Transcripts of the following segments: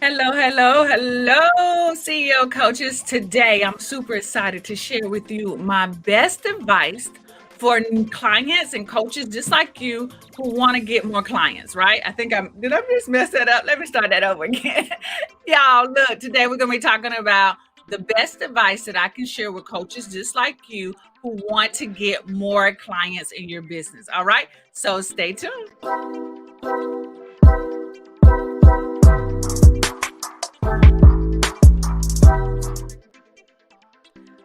Hello, hello, hello, CEO coaches. Today, I'm super excited to share with you my best advice for clients and coaches just like you who want to get more clients, right? Did I just mess that up? Let me start that over again. Y'all, look, today we're going to be talking about the best advice that I can share with coaches just like you who want to get more clients in your business. All right. So stay tuned.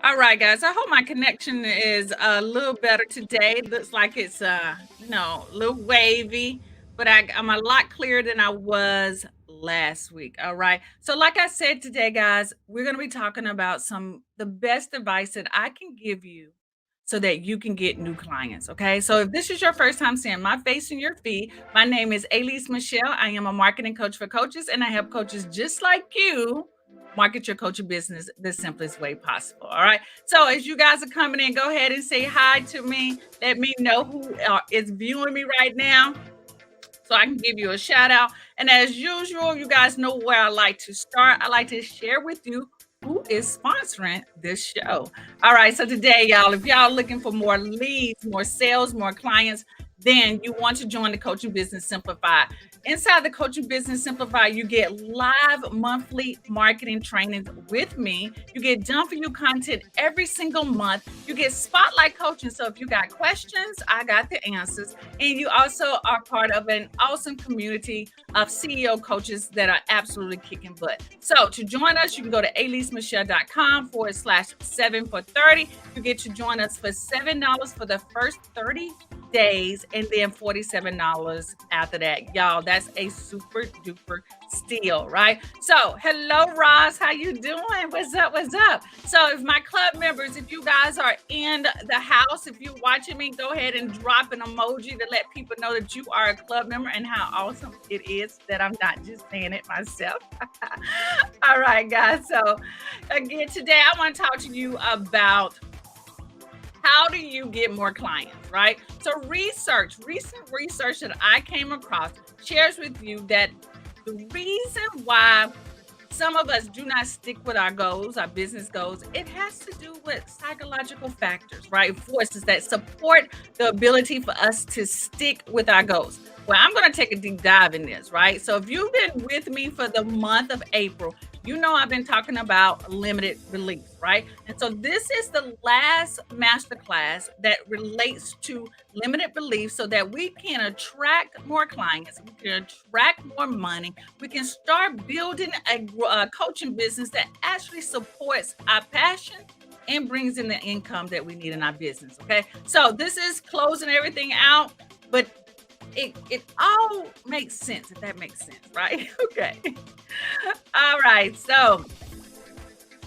All right, guys. I hope my connection is a little better today. Looks like it's a little wavy, but I'm a lot clearer than I was last week. All right. So, like I said today, guys, we're gonna be talking about the best advice that I can give you so that you can get new clients. Okay. So if this is your first time seeing my face in your feed, my name is Elise Michelle. I am a marketing coach for coaches, and I help coaches just like you market your coaching business the simplest way possible. All right. So as you guys are coming in, go ahead and say hi to me. Let me know who is viewing me right now so I can give you a shout out. And as usual, you guys know where I like to start. I like to share with you who is sponsoring this show. All right. So today, y'all, if y'all looking for more leads, more sales, more clients, then you want to join the Coaching Business Simplified. Inside the Coaching Business Simplified, you get live monthly marketing trainings with me. You get done for you content every single month. You get spotlight coaching. So if you got questions, I got the answers. And you also are part of an awesome community of CEO coaches that are absolutely kicking butt. So to join us, you can go to alisemichelle.com/7 for 30. You get to join us for $7 for the first 30 days and then $47 after that. Y'all, that's a super duper steal, right? So hello, Ross. How you doing? What's up? What's up? So if my club members, if you guys are in the house, if you're watching me, go ahead and drop an emoji to let people know that you are a club member and how awesome it is that I'm not just saying it myself. All right, guys. So again, today I want to talk to you about how do you get more clients, right? So recent research that I came across shares with you that the reason why some of us do not stick with our goals, our business goals, it has to do with psychological factors, right? Forces that support the ability for us to stick with our goals. Well, I'm going to take a deep dive in this, right? So if you've been with me for the month of April, you know I've been talking about limited beliefs, right? And so this is the last masterclass that relates to limited beliefs so that we can attract more clients, we can attract more money, we can start building a coaching business that actually supports our passion and brings in the income that we need in our business. Okay. So this is closing everything out, but it all makes sense if that makes sense, right? Okay. All right. So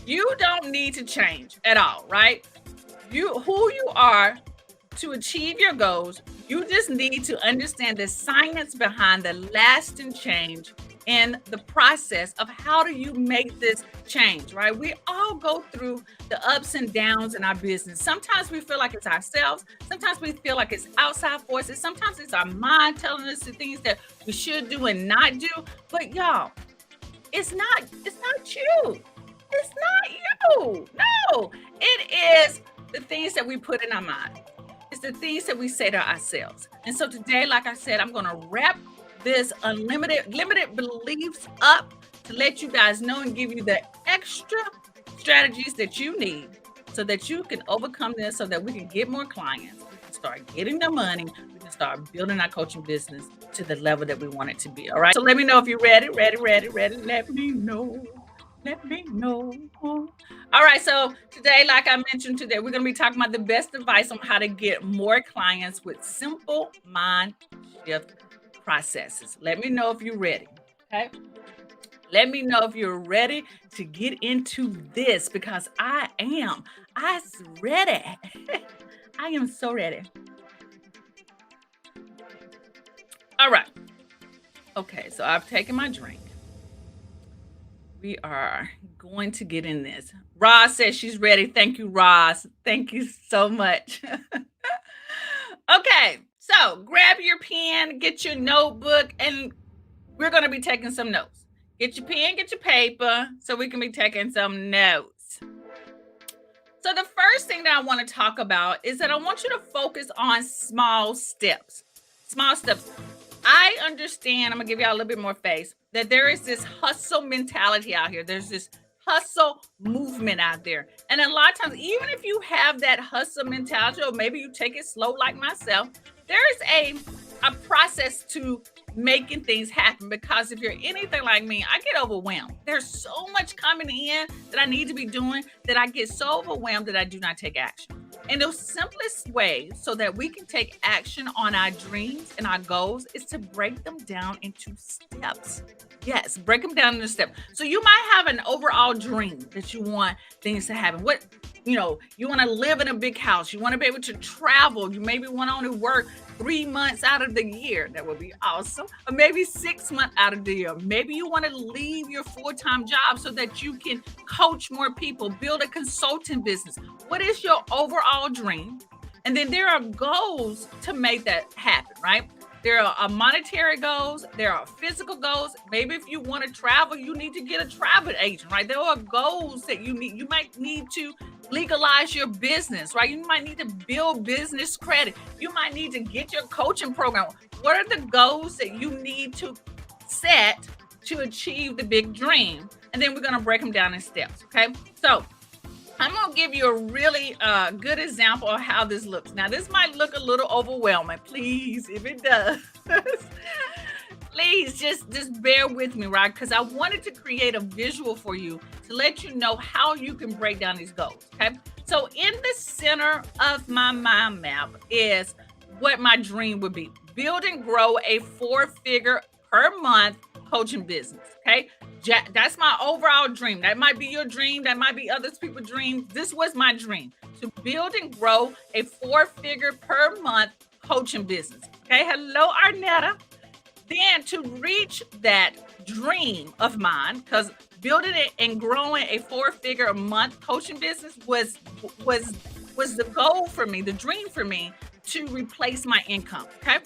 you don't need to change at all, right? Who you are to achieve your goals, you just need to understand the science behind the lasting change in the process of how do you make this change, right? We all go through the ups and downs in our business. Sometimes we feel like it's ourselves. Sometimes we feel like it's outside forces. Sometimes it's our mind telling us the things that we should do and not do. But y'all, it's not you. It's not you. No, it is the things that we put in our mind. It's the things that we say to ourselves. And so today, like I said, I'm going to wrap this limited beliefs up to let you guys know and give you the extra strategies that you need so that you can overcome this so that we can get more clients. We can start getting the money. We can start building our coaching business to the level that we want it to be. All right. So let me know if you're ready. Ready. Let me know. Let me know. All right. So today, like I mentioned today, we're going to be talking about the best advice on how to get more clients with simple mind shift processes. Let me know if you're ready. Okay. Let me know if you're ready to get into this because I am. I'm ready. I am so ready. All right. Okay. So I've taken my drink. We are going to get in this. Ross says she's ready. Thank you, Ross. Thank you so much. Okay, so grab your pen, get your notebook, and we're going to be taking some notes. Get your pen, get your paper, so we can be taking some notes. So the first thing that I want to talk about is that I want you to focus on small steps. Small steps. I understand, I'm gonna give y'all a little bit more face, that there is this hustle mentality out here. There's this hustle movement out there. And a lot of times, even if you have that hustle mentality, or maybe you take it slow like myself, there is a process to making things happen, because if you're anything like me, I get overwhelmed. There's so much coming in that I need to be doing that I get so overwhelmed that I do not take action. And the simplest way so that we can take action on our dreams and our goals is to break them down into steps. Yes, break them down into steps. So you might have an overall dream that you want things to happen. You want to live in a big house. You want to be able to travel. You maybe want to only work 3 months out of the year. That would be awesome. Or maybe 6 months out of the year. Maybe you want to leave your full-time job so that you can coach more people, build a consulting business. What is your overall dream? And then there are goals to make that happen, right? There are monetary goals. There are physical goals. Maybe if you want to travel, you need to get a travel agent, right? There are goals that you need. You might need to legalize your business, right? You might need to build business credit. You might need to get your coaching program. What are the goals that you need to set to achieve the big dream? And then we're going to break them down in steps, okay? So I'm going to give you a really good example of how this looks. Now, this might look a little overwhelming. Please, if it does, please just bear with me, right? Because I wanted to create a visual for you to let you know how you can break down these goals, okay? So in the center of my mind map is what my dream would be. Build and grow a 4-figure per month coaching business, okay? That's my overall dream. That might be your dream. That might be other people's dreams. This was my dream, to build and grow a 4-figure per month coaching business. Okay. Hello, Arnetta. Then to reach that dream of mine, because building it and growing a 4-figure a month coaching business was the goal for me, the dream for me, to replace my income. Okay.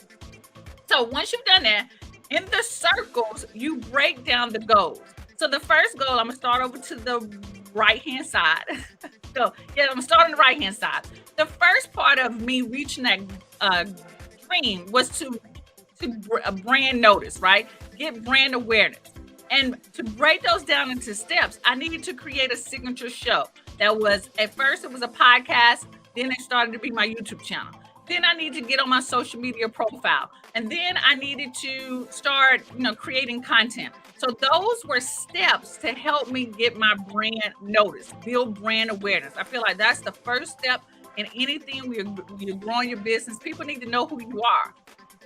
So once you've done that, in the circles, you break down the goals. So the first goal, I'm gonna start over to the right-hand side. I'm gonna start on the right-hand side. The first part of me reaching that dream was to brand notice, right? Get brand awareness. And to break those down into steps, I needed to create a signature show. That was, at first it was a podcast, then it started to be my YouTube channel. Then I need to get on my social media profile. And then I needed to start, creating content. So those were steps to help me get my brand noticed, build brand awareness. I feel like that's the first step in anything where you're growing your business. People need to know who you are.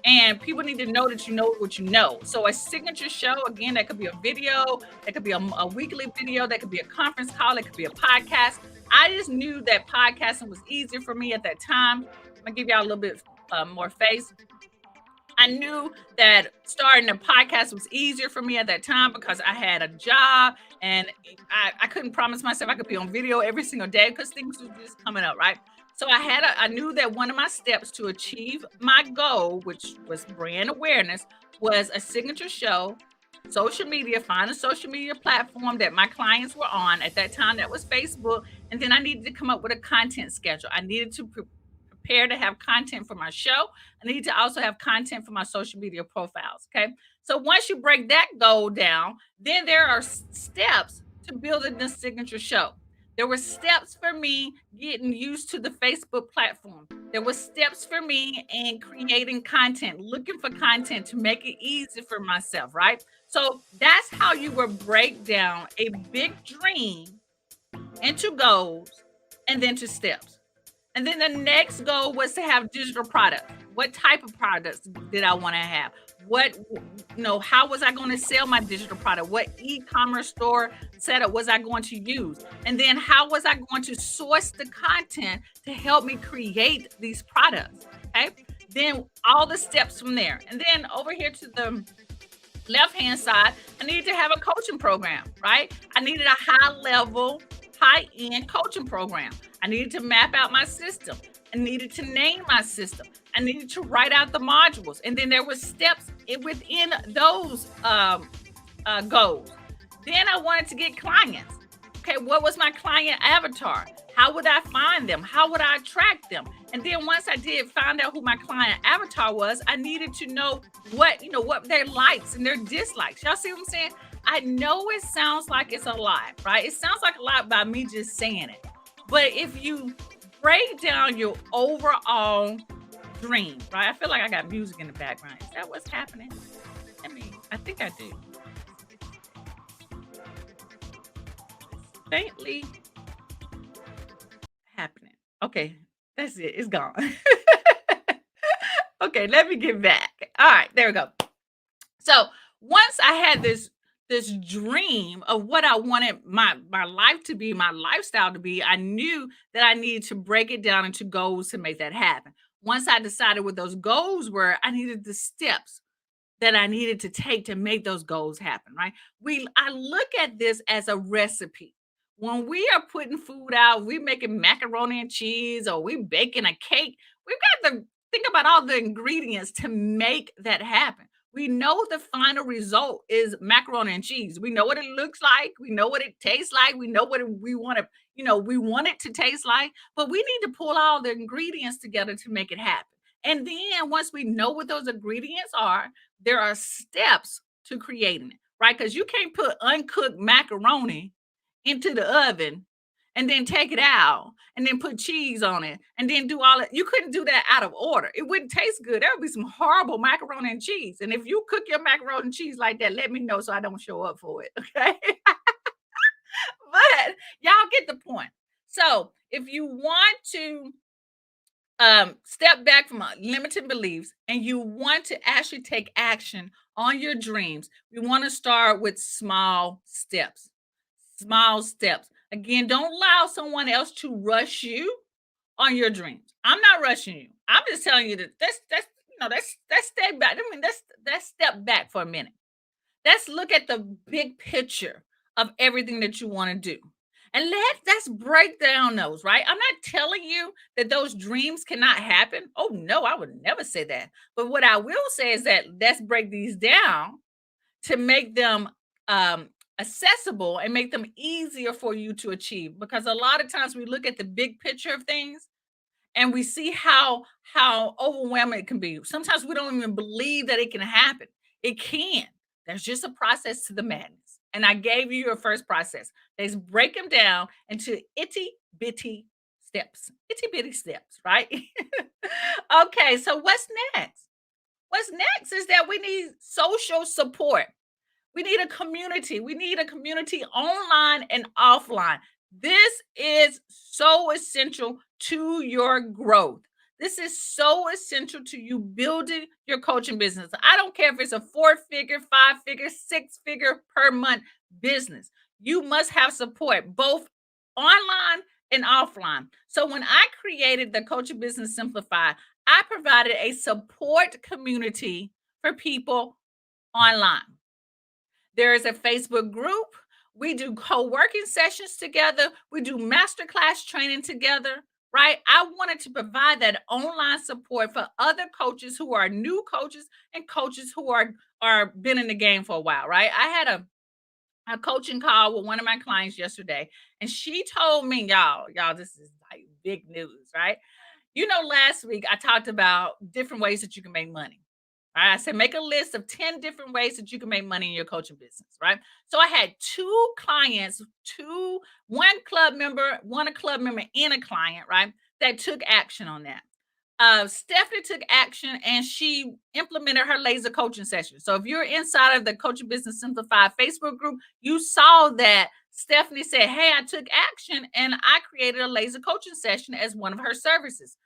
And people need to know that you know what you know. So a signature show, again, that could be a video, that could be a weekly video, that could be a conference call, it could be a podcast. I just knew that podcasting was easier for me at that time. I'm gonna give y'all a little bit more face. I knew that starting a podcast was easier for me at that time because I had a job and I couldn't promise myself I could be on video every single day because things were just coming up, right? So I knew that one of my steps to achieve my goal, which was brand awareness, was a signature show, social media, find a social media platform that my clients were on. At that time, that was Facebook. And then I needed to come up with a content schedule. I needed to prepare to have content for my show. I need to also have content for my social media profiles. Okay. So once you break that goal down, then there are steps to building this signature show. There were steps for me getting used to the Facebook platform. There were steps for me in creating content, looking for content to make it easy for myself, right? So that's how you would break down a big dream into goals and then to steps. And then the next goal was to have digital products. What type of products did I want to have? How was I going to sell my digital product? What e-commerce store setup was I going to use? And then how was I going to source the content to help me create these products? Okay. Then all the steps from there. And then over here to the left-hand side, I needed to have a coaching program, right? I needed a high-end coaching program. I needed to map out my system. I needed to name my system. I needed to write out the modules. And then there were steps within those goals. Then I wanted to get clients. Okay, what was my client avatar? How would I find them? How would I attract them? And then once I did find out who my client avatar was, I needed to know what their likes and their dislikes. Y'all see what I'm saying? I know it sounds like it's a lot, right? It sounds like a lot by me just saying it. But if you break down your overall dream, right? I feel like I got music in the background. Is that what's happening? I think I do. Faintly happening. Okay, that's it. It's gone. Okay, let me get back. All right, there we go. So once I had this dream of what I wanted my life to be, my lifestyle to be, I knew that I needed to break it down into goals to make that happen. Once I decided what those goals were, I needed the steps that I needed to take to make those goals happen, right? I look at this as a recipe. When we are putting food out, we making macaroni and cheese or we baking a cake, we've got to think about all the ingredients to make that happen. We know the final result is macaroni and cheese. We know what it looks like, we know what it tastes like, we know we want to, we want it to taste like, but we need to pull all the ingredients together to make it happen. And then once we know what those ingredients are, there are steps to creating it, right? Because you can't put uncooked macaroni into the oven and then take it out and then put cheese on it and then do all that. You couldn't do that out of order. It wouldn't taste good. There would be some horrible macaroni and cheese. And if you cook your macaroni and cheese like that, let me know so I don't show up for it. Okay. But y'all get the point. So if you want to step back from limited beliefs and you want to actually take action on your dreams, we want to start with small steps. Small steps. Again, don't allow someone else to rush you on your dreams. I'm not rushing you. I'm just telling you that that's step back. I mean, that's step back for a minute. Let's look at the big picture of everything that you want to do. And let's break down those, right? I'm not telling you that those dreams cannot happen. Oh no, I would never say that. But what I will say is that let's break these down to make them accessible and make them easier for you to achieve. Because a lot of times we look at the big picture of things and we see how overwhelming it can be. Sometimes we don't even believe that it can happen. It can. There's just a process to the madness. And I gave you your first process. Let's break them down into itty bitty steps. Itty bitty steps, right? Okay, so what's next? What's next is that we need social support. We need a community. We need a community online and offline. This is so essential to your growth. This is so essential to you building your coaching business. I don't care if it's a 4-figure, 5-figure, 6-figure per month business. You must have support both online and offline. So when I created the Coaching Business Simplified, I provided a support community for people online. There is a Facebook group. We do co-working sessions together. We do masterclass training together, right? I wanted to provide that online support for other coaches who are new coaches and coaches who are been in the game for a while, right? I had a coaching call with one of my clients yesterday, and she told me, y'all, this is like big news, right? Last week I talked about different ways that you can make money. Right? I said, make a list of 10 different ways that you can make money in your coaching business, right? So I had two clients, one club member, one a club member and a client, right? That took action on that. Stephanie took action and she implemented her laser coaching session. So if you're inside of the Coaching Business Simplified Facebook group, you saw that Stephanie said, hey, I took action and I created a laser coaching session as one of her services.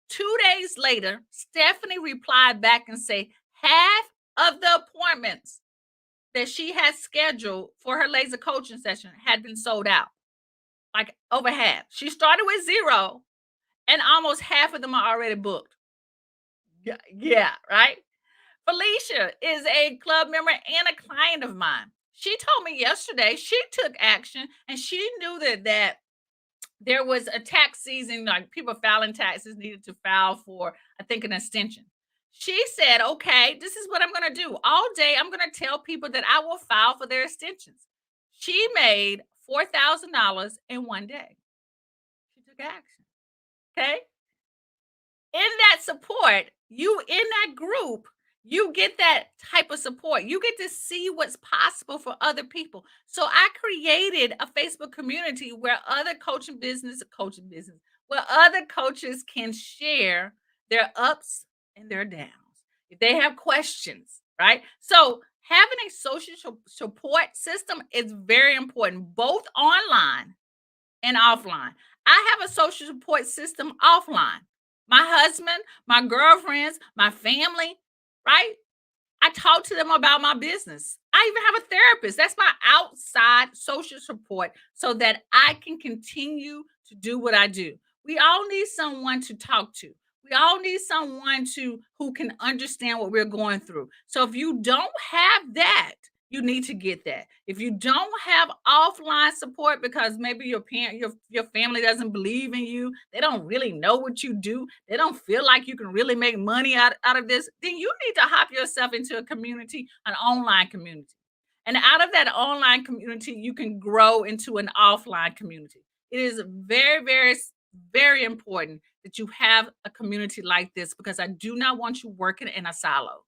2 days later, Stephanie replied back and said half of the appointments that she had scheduled for her laser coaching session had been sold out. Like over half. She started with 0 and almost half of them are already booked. Yeah, right? Felicia is a club member and a client of mine. She told me yesterday she took action and she knew that there was a tax season, like people filing taxes needed to file for, I think, an extension. She said, okay, this is what I'm going to do. All day, I'm going to tell people that I will file for their extensions. She made $4,000 in 1 day. She took action. Okay. In that support, you in that group, you get that type of support. You get to see what's possible for other people. So I created a Facebook community where other coaching business, where other coaches can share their ups and their downs. If they have questions, right? So having a support system is very important, both online and offline. I have a social support system offline. My husband, my girlfriends, my family, right? I talk to them about my business. I even have a therapist. That's my outside social support so that I can continue to do what I do. We all need someone to talk to. We all need someone to who can understand what we're going through. So if you don't have that, you need to get that. If you don't have offline support because maybe your parent, your family doesn't believe in you, they don't really know what you do, they don't feel like you can really make money out of this, then you need to hop yourself into a community, an online community. And out of that online community, you can grow into an offline community. It is very important that you have a community like this because I do not want you working in a silo.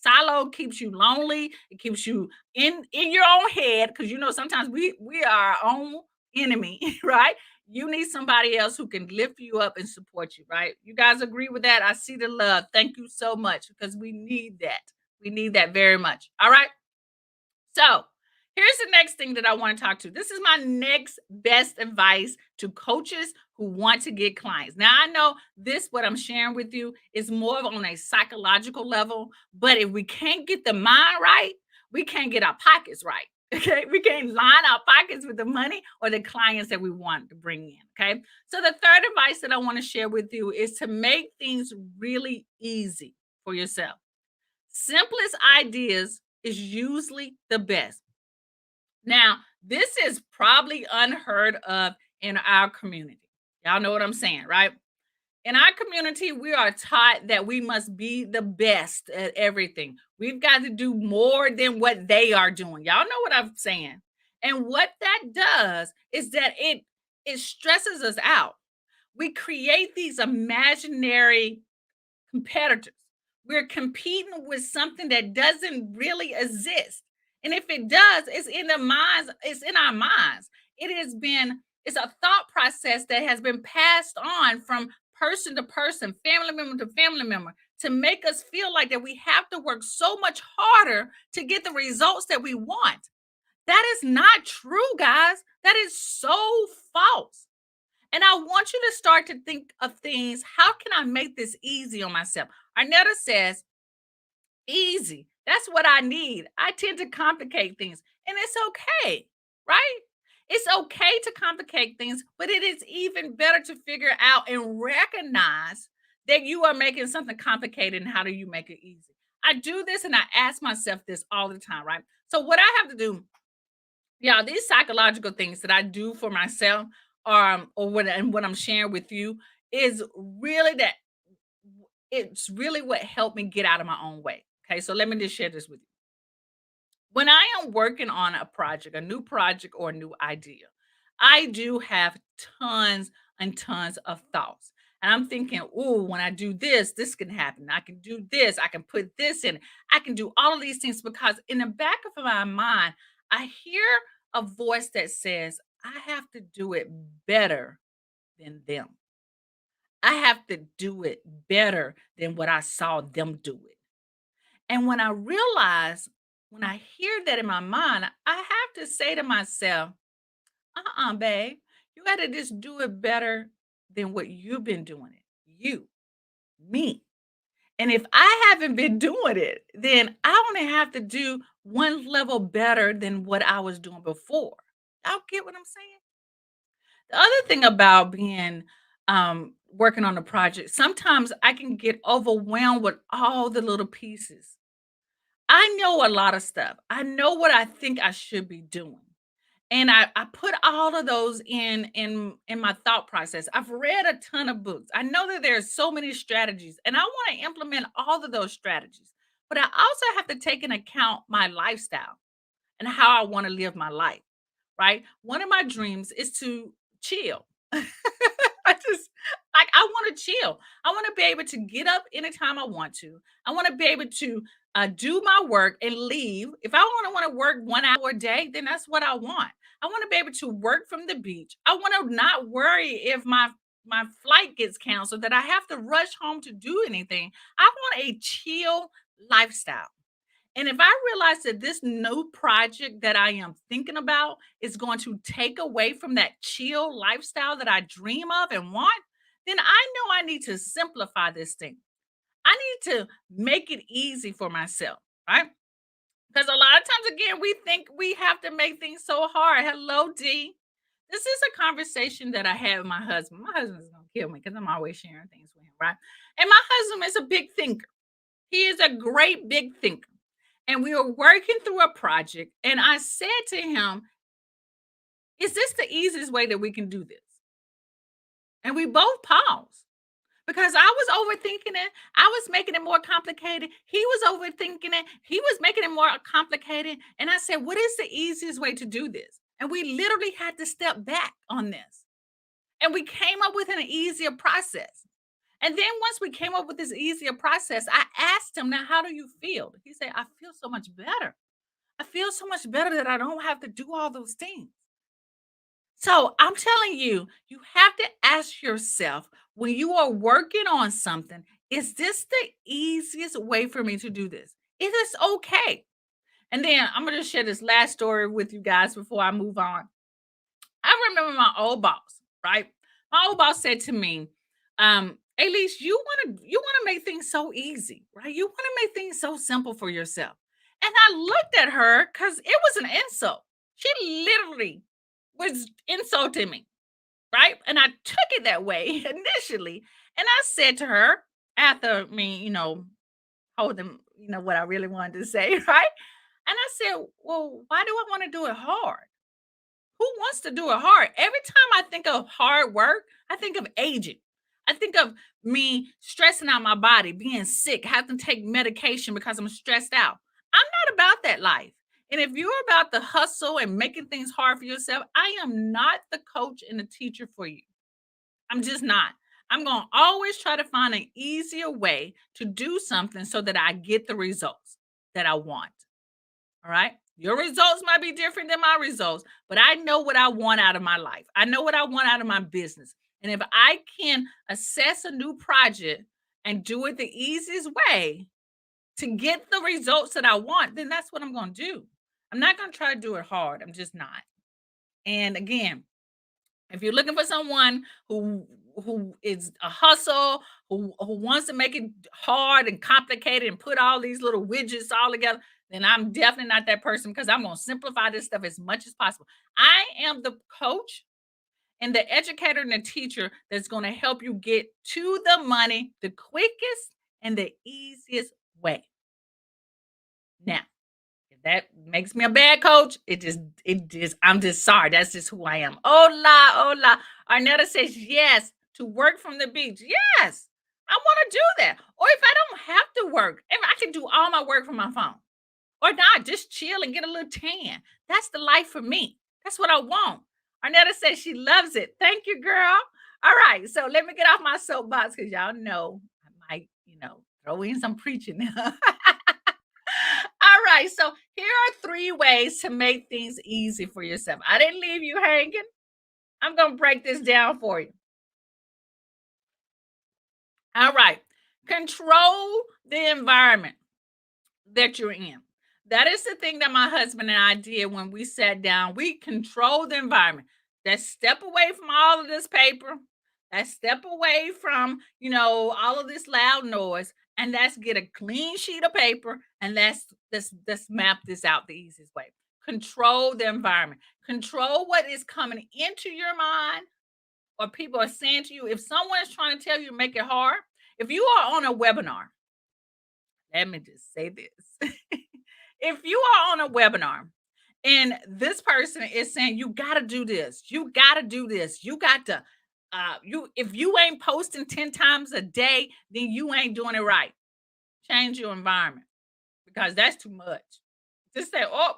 Silo keeps you lonely. It keeps you in your own head because sometimes we are our own enemy, right? You need somebody else who can lift you up and support you, right? You guys agree with that? I see the love. Thank you so much because we need that. We need that very much. All right. So here's the next thing that I want to talk to. This is my next best advice to coaches who want to get clients. Now, I know this, what I'm sharing with you, is more of on a psychological level, but if we can't get the mind right, we can't get our pockets right. Okay, we can't line our pockets with the money or the clients that we want to bring in. Okay, so the third advice that I want to share with you is to make things really easy for yourself. Simplest ideas is usually the best. Now, this is probably unheard of in our community. Y'all know what I'm saying, right? In our community, we are taught that we must be the best at everything. We've got to do more than what they are doing. Y'all know what I'm saying. And what that does is that it stresses us out. We create these imaginary competitors. We're competing with something that doesn't really exist. And if it does, it's in the minds, it's in our minds. It's a thought process that has been passed on from person to person, family member to family member, to make us feel like that we have to work so much harder to get the results that we want. That is not true, guys. That is so false. And I want you to start to think of things. How can I make this easy on myself? Arnetta says, easy. That's what I need. I tend to complicate things, and it's okay, right? It's okay to complicate things, but it is even better to figure out and recognize that you are making something complicated and how do you make it easy? I do this and I ask myself this all the time, right? So, what I have to do, yeah, these psychological things that I do for myself, or what I'm sharing with you is really that it's really what helped me get out of my own way. Okay, so let me just share this with you. When I am working on a project, a new project or a new idea, I do have tons and tons of thoughts. And I'm thinking, oh, when I do this, this can happen. I can do this. I can put this in. I can do all of these things because in the back of my mind, I hear a voice that says, I have to do it better than them. I have to do it better than what I saw them do it. And when I realize, when I hear that in my mind, I have to say to myself, babe, you got to just do it better than what you've been doing it. You, me. And if I haven't been doing it, then I only have to do one level better than what I was doing before. Y'all get what I'm saying? The other thing about being working on a project, sometimes I can get overwhelmed with all the little pieces. I know a lot of stuff. I know what I think I should be doing. And I put all of those in my thought process. I've read a ton of books. I know that there's so many strategies, and I want to implement all of those strategies. But I also have to take into account my lifestyle and how I want to live my life. right? One of my dreams is to chill. I just like I want to chill. I want to be able to get up anytime I want to. I want to be able to do my work and leave. If I want to work 1 hour a day, then that's what I want. I want to be able to work from the beach. I want to not worry if my flight gets canceled that I have to rush home to do anything. I want a chill lifestyle. And if I realize that this new project that I am thinking about is going to take away from that chill lifestyle that I dream of and want, then I know I need to simplify this thing. I need to make it easy for myself, right? Because a lot of times, again, we think we have to make things so hard. Hello, D. This is a conversation that I had with my husband. My husband's going to kill me because I'm always sharing things with him, right? And my husband is a big thinker. He is a great big thinker, and we were working through a project. And I said to him, is this the easiest way that we can do this? And we both paused because I was overthinking it. I was making it more complicated. He was overthinking it. He was making it more complicated. And I said, what is the easiest way to do this? And we literally had to step back on this. And we came up with an easier process. And then once we came up with this easier process, I asked him, now, how do you feel? He said, I feel so much better. I feel so much better that I don't have to do all those things. So I'm telling you, you have to ask yourself when you are working on something, is this the easiest way for me to do this? It is okay. And then I'm going to share this last story with you guys before I move on. I remember my old boss, right? My old boss said to me, Elise, you want to make things so easy, right? You want to make things so simple for yourself. And I looked at her because it was an insult. She literally was insulting me, right? And I took it that way initially. And I said to her, after me, holding, what I really wanted to say, right? And I said, well, why do I want to do it hard? Who wants to do it hard? Every time I think of hard work, I think of aging. I think of me stressing out my body, being sick, having to take medication because I'm stressed out. I'm not about that life. And if you're about the hustle and making things hard for yourself, I am not the coach and the teacher for you. I'm just not. I'm going to always try to find an easier way to do something so that I get the results that I want. All right. Your results might be different than my results, but I know what I want out of my life. I know what I want out of my business. And if I can assess a new project and do it the easiest way to get the results that I want, then that's what I'm going to do. I'm not going to try to do it hard. I'm just not. And again, if you're looking for someone who is a hustle, who wants to make it hard and complicated and put all these little widgets all together, then I'm definitely not that person because I'm going to simplify this stuff as much as possible. I am the coach and the educator and the teacher that's going to help you get to the money the quickest and the easiest way. Now, if that makes me a bad coach, I'm just sorry. That's just who I am. Hola, hola. Arnetta says yes to work from the beach. Yes, I want to do that. Or if I don't have to work, if I can do all my work from my phone, or not, just chill and get a little tan. That's the life for me. That's what I want. Arnetta says she loves it. Thank you, girl. All right, so let me get off my soapbox because y'all know I might, throw in some preaching. All right, so here are three ways to make things easy for yourself. I didn't leave you hanging. I'm going to break this down for you. All right, control the environment that you're in. That is the thing that my husband and I did when we sat down. We controlled the environment. That step away from all of this paper. That step away from, all of this loud noise. And let's get a clean sheet of paper and let's map this out the easiest way. Control the environment. Control what is coming into your mind or people are saying to you. If someone is trying to tell you to make it hard, if you are on a webinar, let me just say this. If you are on a webinar and this person is saying you got to do this, you got to do this, you got to if you ain't posting 10 times a day, then you ain't doing it right. Change your environment because that's too much. Just say, "Oh,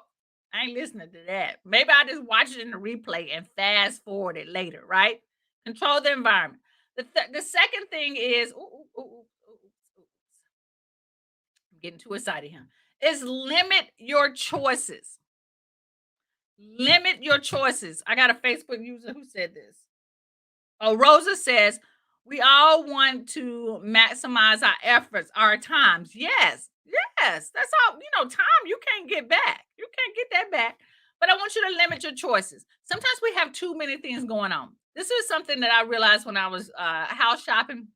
I ain't listening to that. Maybe I just watch it in the replay and fast forward it later, right? Control the environment. The second thing is, I'm getting too excited here, is limit your choices. Limit your choices. I got a Facebook user who said this. Oh, Rosa says, we all want to maximize our efforts, our times. Yes, yes. That's all, time you can't get back. You can't get that back. But I want you to limit your choices. Sometimes we have too many things going on. This is something that I realized when I was house shopping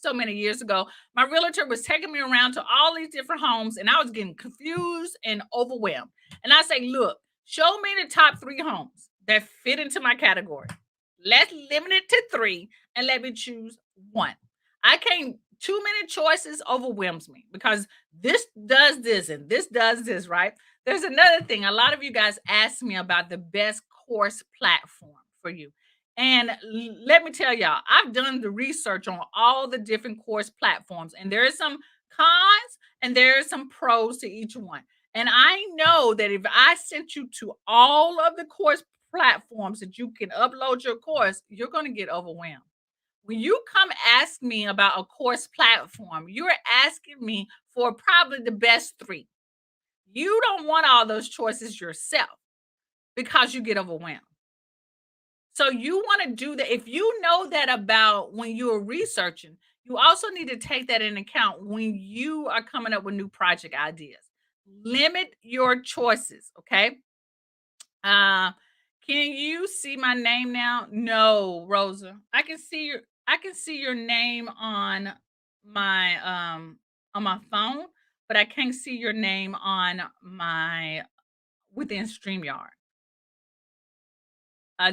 so many years ago. My realtor was taking me around to all these different homes, and I was getting confused and overwhelmed. And I say, look, show me the top 3 homes that fit into my category. Let's limit it to 3 and let me choose one. I can't, too many choices overwhelms me because this does this and this does this, right? There's another thing. A lot of you guys ask me about the best course platform for you. And let me tell y'all, I've done the research on all the different course platforms, and there are some cons and there are some pros to each one. And I know that if I sent you to all of the course platforms that you can upload your course, you're going to get overwhelmed. When you come ask me about a course platform, you're asking me for probably the best 3. You don't want all those choices yourself because you get overwhelmed. So you want to do that. If you know that about when you're researching, you also need to take that in account when you are coming up with new project ideas. Limit your choices, okay? Uh, can you see my name now? No, Rosa. I can see your name my on my phone, but I can't see your name on my within StreamYard.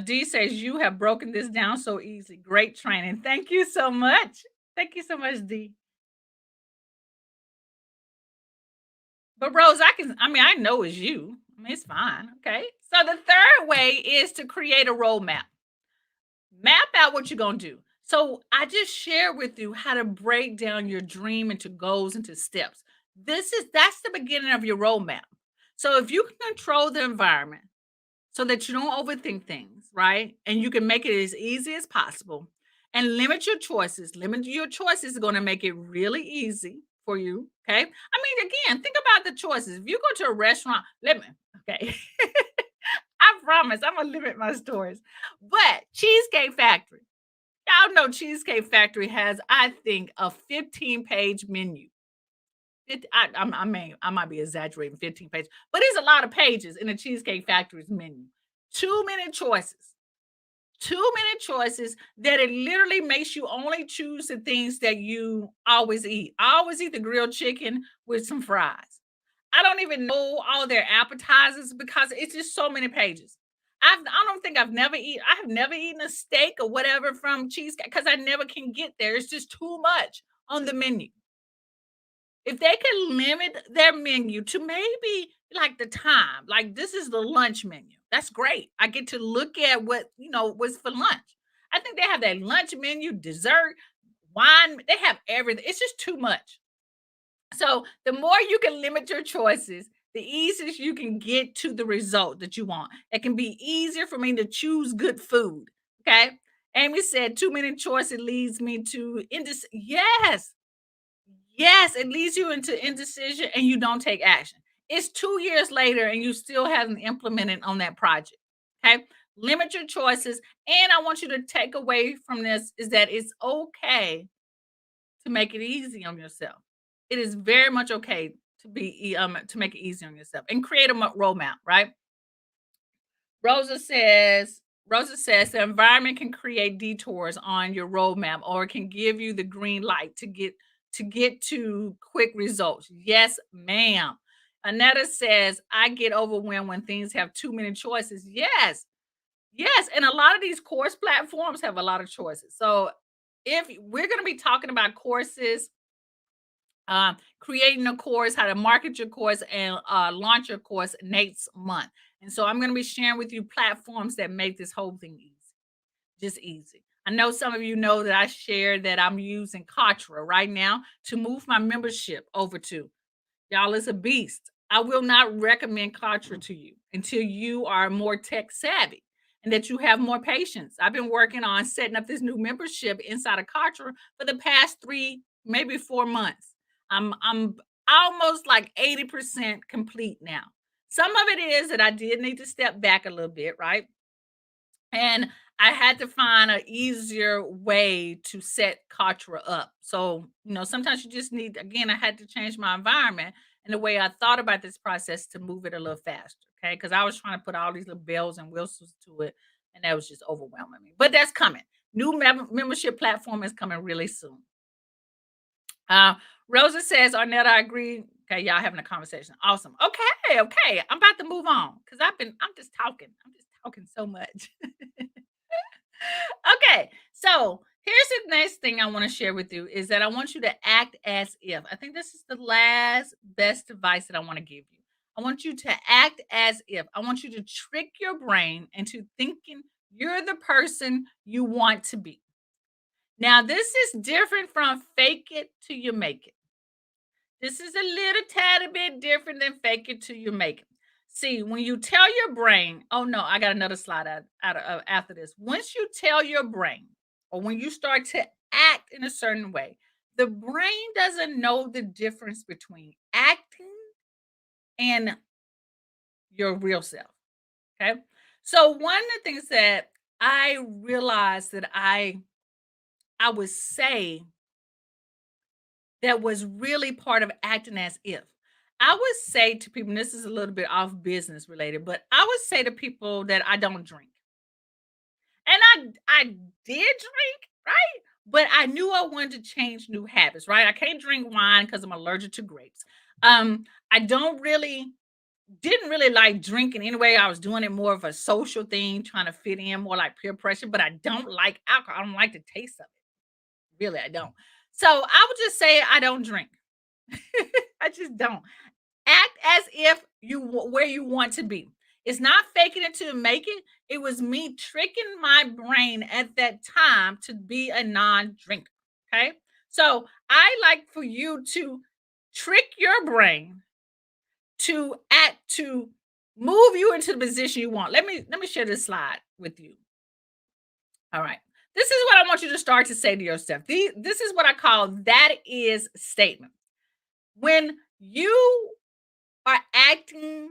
D says you have broken this down so easy. Great training. Thank you so much. Thank you so much, D. But Rose, I know it's you. I mean, it's fine. Okay. So the third way is to create a roadmap. Map out what you're gonna do. So I just share with you how to break down your dream into goals, into steps. That's the beginning of your roadmap. So if you can control the environment, so that you don't overthink things, right? And you can make it as easy as possible and limit your choices. Limit your choices is going to make it really easy for you. Okay. I mean, again, think about the choices. If you go to a restaurant, limit. Okay. I promise I'm going to limit my stories. But Cheesecake Factory, y'all know Cheesecake Factory has, I think, a 15-page menu. I might be exaggerating 15 pages, but it's a lot of pages in the Cheesecake Factory's menu. Too many choices. Too many choices that it literally makes you only choose the things that you always eat. I always eat the grilled chicken with some fries. I don't even know all their appetizers because it's just so many pages. I don't think I have never eaten a steak or whatever from cheesecake because I never can get there. It's just too much on the menu. If they can limit their menu to maybe like the time, like this is the lunch menu. That's great. I get to look at what's for lunch. I think they have that lunch menu, dessert, wine. They have everything. It's just too much. So the more you can limit your choices, the easier you can get to the result that you want. It can be easier for me to choose good food. Okay. Amy said, too many choices leads me to yes. Yes, it leads you into indecision and you don't take action. It's 2 years later and you still haven't implemented on that project. Okay. Limit your choices. And I want you to take away from this is that it's okay to make it easy on yourself. It is very much okay to make it easy on yourself and create a roadmap, right? Rosa says, Rosa says the environment can create detours on your roadmap or it can give you the green light to get to quick results. Yes, ma'am. Anetta says, I get overwhelmed when things have too many choices. Yes, yes. And a lot of these course platforms have a lot of choices. So if we're going to be talking about courses, creating a course, how to market your course, and launch your course next month. And so I'm going to be sharing with you platforms that make this whole thing easy, just easy. I know some of you know that I shared that I'm using Katra right now to move my membership over to. Y'all, it's a beast. I will not recommend Contra to you until you are more tech savvy and that you have more patience. I've been working on setting up this new membership inside of Contra for the past 3, maybe 4 months. I'm almost like 80% complete now. Some of it is that I did need to step back a little bit, right? And I had to find an easier way to set Contra up. So, sometimes you just need, again, I had to change my environment and the way I thought about this process to move it a little faster. Okay. Because I was trying to put all these little bells and whistles to it, and that was just overwhelming me. But that's coming. New membership platform is coming really soon. Uh, Rosa says, Arnetta, I agree. Okay, y'all having a conversation. Awesome. Okay, okay. I'm about to move on because I'm just talking. I'm just talking so much. Okay, so here's the next thing I want to share with you is that I want you to act as if. I think this is the last best advice that I want to give you. I want you to act as if. I want you to trick your brain into thinking you're the person you want to be. Now, this is different from fake it till you make it. This is a little tad bit different than fake it till you make it. See, when you tell your brain, oh no, I got another slide after this. Once you tell your brain, or when you start to act in a certain way, the brain doesn't know the difference between acting and your real self. Okay. So one of the things that I realized that I would say that was really part of acting as if. I would say to people, and this is a little bit off business related, but I would say to people that I don't drink. And I did drink, right? But I knew I wanted to change new habits, right? I can't drink wine because I'm allergic to grapes. I don't really didn't really like drinking anyway. I was doing it more of a social thing, trying to fit in, more like peer pressure, but I don't like alcohol. I don't like the taste of it. Really, I don't. So I would just say I don't drink. I just don't. Act as if where you want to be. It's not faking it to make it. It was me tricking my brain at that time to be a non-drinker. Okay. So I like for you to trick your brain to act to move you into the position you want. Let me share this slide with you. All right. This is what I want you to start to say to yourself. This is what I call that is statement. When you are acting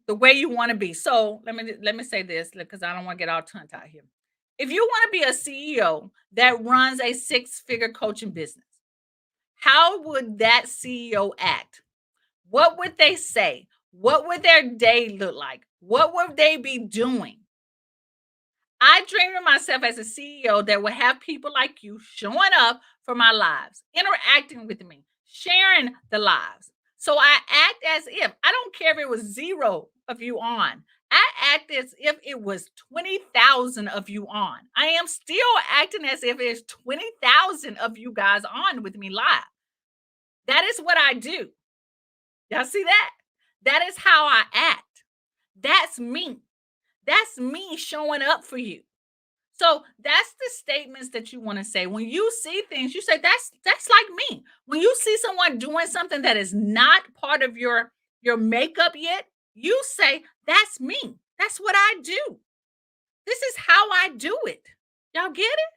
the way you want to be. So let me say this because I don't want to get all tongue tied here. If you want to be a CEO that runs a six-figure coaching business, how would that CEO act? What would they say? What would their day look like? What would they be doing? I dream of myself as a CEO that will have people like you showing up for my lives, interacting with me, sharing the lives. So I act as if, I don't care if it was 0 of you on. I act as if it was 20,000 of you on. I am still acting as if it's 20,000 of you guys on with me live. That is what I do. Y'all see that? That is how I act. That's me. That's me showing up for you. So that's the statements that you want to say. When you see things, you say that's like me. When you see someone doing something that is not part of your makeup yet, you say that's me. That's what I do. This is how I do it. Y'all get it?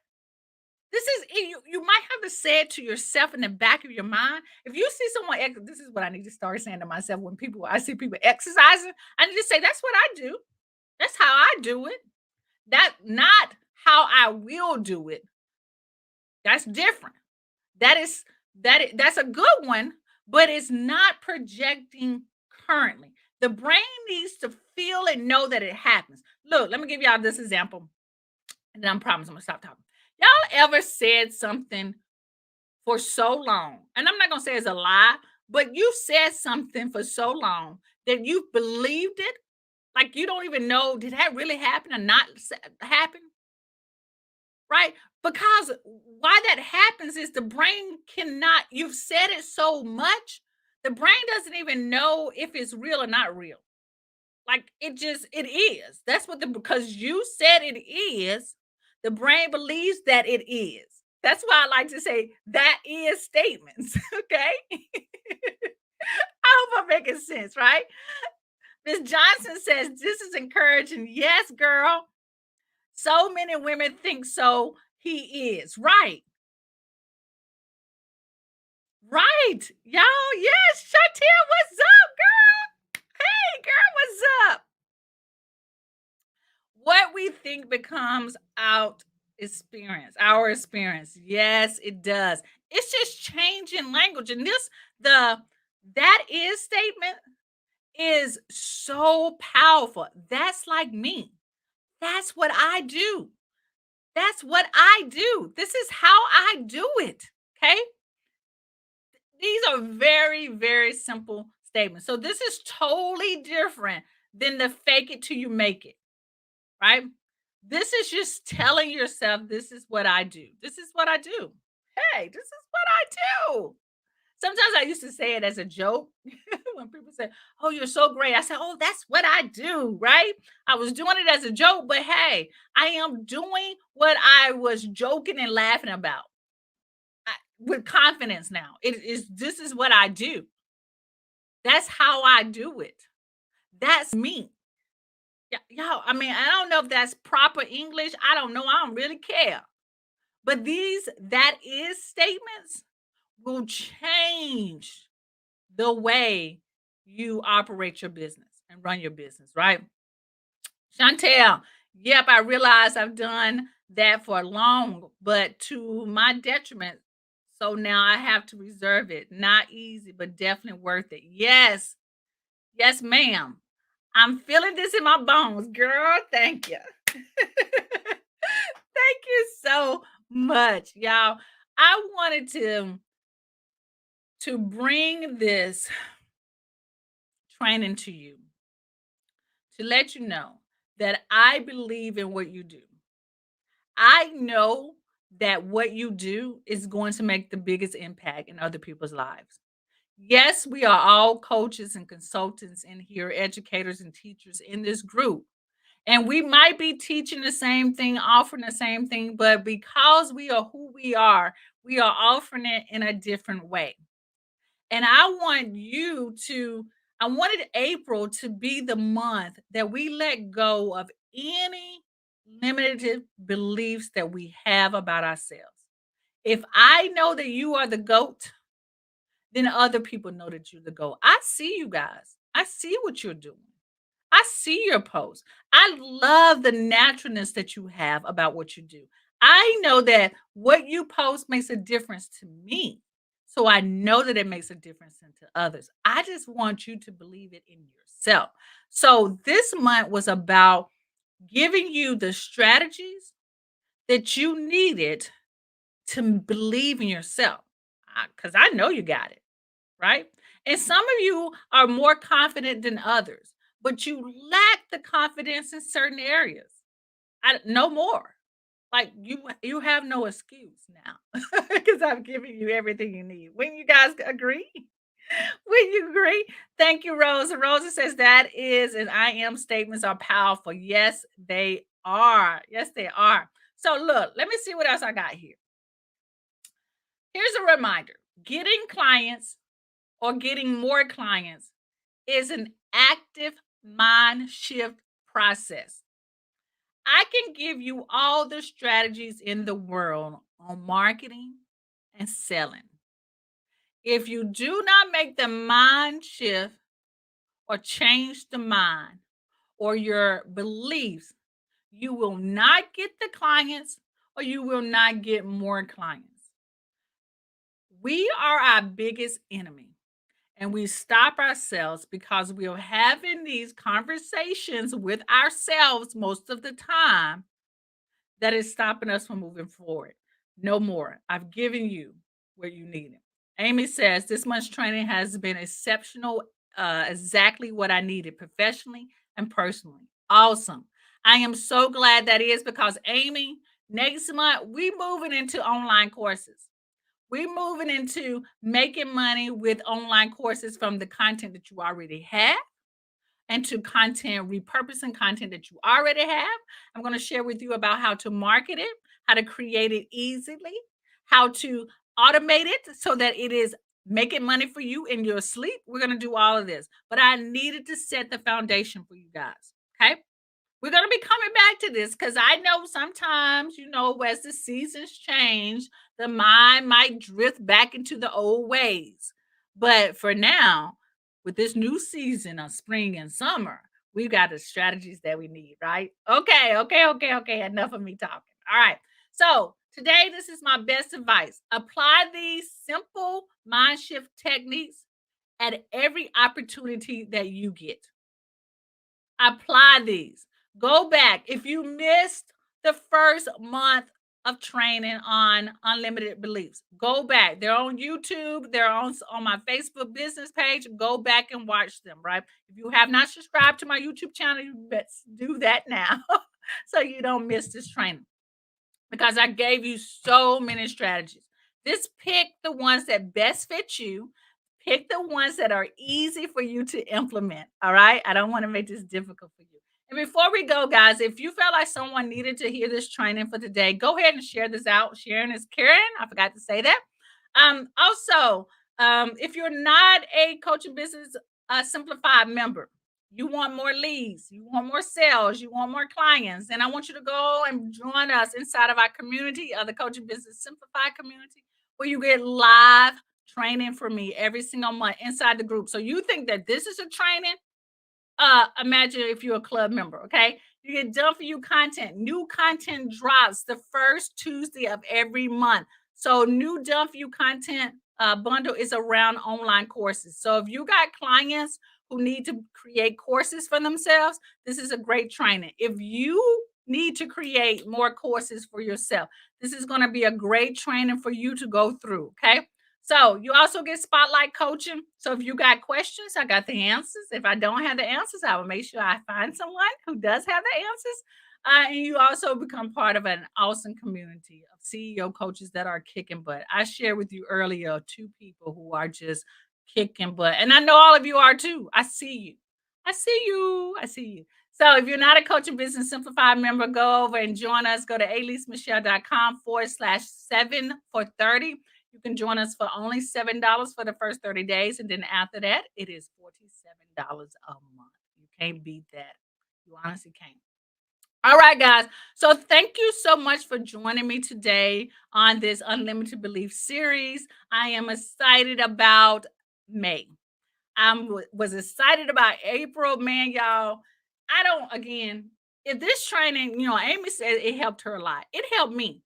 This is you might have to say it to yourself in the back of your mind. If you see someone this is what I need to start saying to myself when I see people exercising, I need to say that's what I do. That's how I do it. That not how I will do it. That's different. That's a good one, but it's not projecting currently. The brain needs to feel and know that it happens. Look, let me give y'all this example, and then I promise I'm gonna stop talking. Y'all ever said something for so long, and I'm not gonna say it's a lie, but you said something for so long that you believed it, like you don't even know did that really happen or not happen? Right? Because why that happens is the brain cannot, you've said it so much, the brain doesn't even know if it's real or not real. Like it is. That's what because you said it is, the brain believes that it is. That's why I like to say that is statements. Okay. I hope I'm making sense, right? Miss Johnson says, "This is encouraging." Yes, girl. So many women think so. He is. Right. Right. Y'all, yes. Chantel, what's up, girl? Hey, girl, what's up? What we think becomes our experience. Yes, it does. It's just changing language. And the that is statement is so powerful. That's like me. That's what I do. That's what I do. This is how I do it. Okay. These are very, very simple statements. So this is totally different than the fake it till you make it, right? This is just telling yourself, this is what I do. This is what I do. Hey, this is what I do. Sometimes I used to say it as a joke when people say, "Oh, you're so great." I said, "Oh, that's what I do," right? I was doing it as a joke, but hey, I am doing what I was joking and laughing about with confidence now. It is This is what I do. That's how I do it. That's me. Yeah, y'all. I mean, I don't know if that's proper English. I don't know. I don't really care. But these that is statements will change the way you operate your business and run your business, right? Chantel, yep, I realize I've done that for long, but to my detriment. So now I have to reserve it. Not easy, but definitely worth it. Yes, yes, ma'am. I'm feeling this in my bones, girl. Thank you. Thank you so much, y'all. I wanted to bring this training to you to let you know that I believe in what you do. I know that what you do is going to make the biggest impact in other people's lives. Yes, we are all coaches and consultants in here, educators and teachers in this group. And we might be teaching the same thing, offering the same thing, but because we are who we are offering it in a different way. And I wanted April to be the month that we let go of any limited beliefs that we have about ourselves. If I know that you are the GOAT, then other people know that you're the GOAT. I see you guys. I see what you're doing. I see your posts. I love the naturalness that you have about what you do. I know that what you post makes a difference to me. So I know that it makes a difference into others. I just want you to believe it in yourself. So this month was about giving you the strategies that you needed to believe in yourself. Because I know you got it, right? And some of you are more confident than others, but you lack the confidence in certain areas. No more. Like you have no excuse now because I've given you everything you need. When you guys agree? When you agree? Thank you, Rosa. Rosa says that is and I am statements are powerful. Yes, they are. Yes, they are. So look, let me see what else I got here. Here's a reminder. Getting clients or getting more clients is an active mind shift process. I can give you all the strategies in the world on marketing and selling. If you do not make the mind shift or change the mind or your beliefs, you will not get the clients or you will not get more clients. We are our biggest enemy. And we stop ourselves because we are having these conversations with ourselves most of the time that is stopping us from moving forward. No more. I've given you what you needed. Amy says this month's training has been exceptional, exactly what I needed professionally and personally. Awesome. I am so glad that is because Amy, next month we moving into online courses. We're moving into making money with online courses from the content that you already have and to content, repurposing content that you already have. I'm going to share with you about how to market it, how to create it easily, how to automate it so that it is making money for you in your sleep. We're going to do all of this. But I needed to set the foundation for you guys. Okay. We're going to be coming back to this because I know sometimes, as the seasons change, the mind might drift back into the old ways. But for now, with this new season of spring and summer, we've got the strategies that we need, right? Okay, okay, okay, okay. Enough of me talking. All right. So today, this is my best advice. Apply these simple mind shift techniques at every opportunity that you get. Apply these. Go back. If you missed the first month of training on unlimited beliefs, go back. They're on YouTube. They're on my Facebook business page. Go back and watch them, right? If you have not subscribed to my YouTube channel, you best do that now so you don't miss this training because I gave you so many strategies. Just pick the ones that best fit you. Pick the ones that are easy for you to implement. All right. I don't want to make this difficult for you. And before we go, guys, if you felt like someone needed to hear this training for today, go ahead and share this out. Sharing is caring. I forgot to say that. Also, if you're not a Coaching Business Simplified member, you want more leads, you want more sales, you want more clients, and I want you to go and join us inside of our community, the Coaching Business Simplified community, where you get live training from me every single month inside the group. So you think that this is a training? Imagine if you're a club member, okay? You get done for you content. New content drops the first Tuesday of every month. So new done for you content bundle is around online courses. So if you got clients who need to create courses for themselves, this is a great training. If you need to create more courses for yourself, this is going to be a great training for you to go through, okay? So you also get spotlight coaching. So if you got questions, I got the answers. If I don't have the answers, I will make sure I find someone who does have the answers. And you also become part of an awesome community of CEO coaches that are kicking butt. I shared with you earlier two people who are just kicking butt. And I know all of you are too. I see you. I see you. I see you. So if you're not a Coaching Business Simplified member, go over and join us. Go to alisemichelle.com/7 for 30. You can join us for only $7 for the first 30 days. And then after that, it is $47 a month. You can't beat that. You honestly can't. All right, guys. So thank you so much for joining me today on this Unlimited Belief series. I am excited about May. I was excited about April. Man, y'all, I don't, again, if this training, Amy said it helped her a lot. It helped me.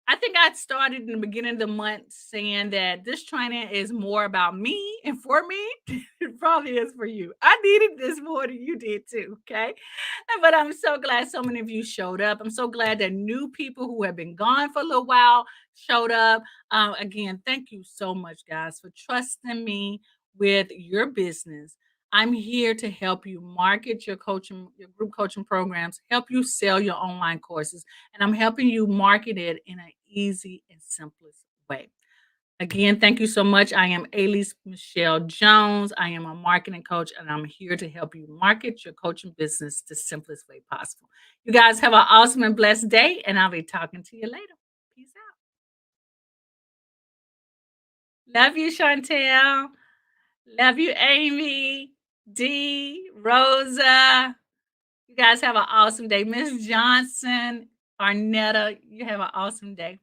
I think I started in the beginning of the month saying that this training is more about me and for me. It probably is for you. I needed this more than you did too. Okay. But I'm so glad so many of you showed up. I'm so glad that new people who have been gone for a little while showed up. Again, thank you so much, guys, for trusting me with your business. I'm here to help you market your coaching, your group coaching programs, help you sell your online courses, and I'm helping you market it in an easy and simplest way. Again, thank you so much. I am Elise Michelle Jones. I am a marketing coach, and I'm here to help you market your coaching business the simplest way possible. You guys have an awesome and blessed day, and I'll be talking to you later. Peace out. Love you, Chantel. Love you, Amy, Dee, Rosa. You guys have an awesome day. Miss Johnson, Arnetta, you have an awesome day.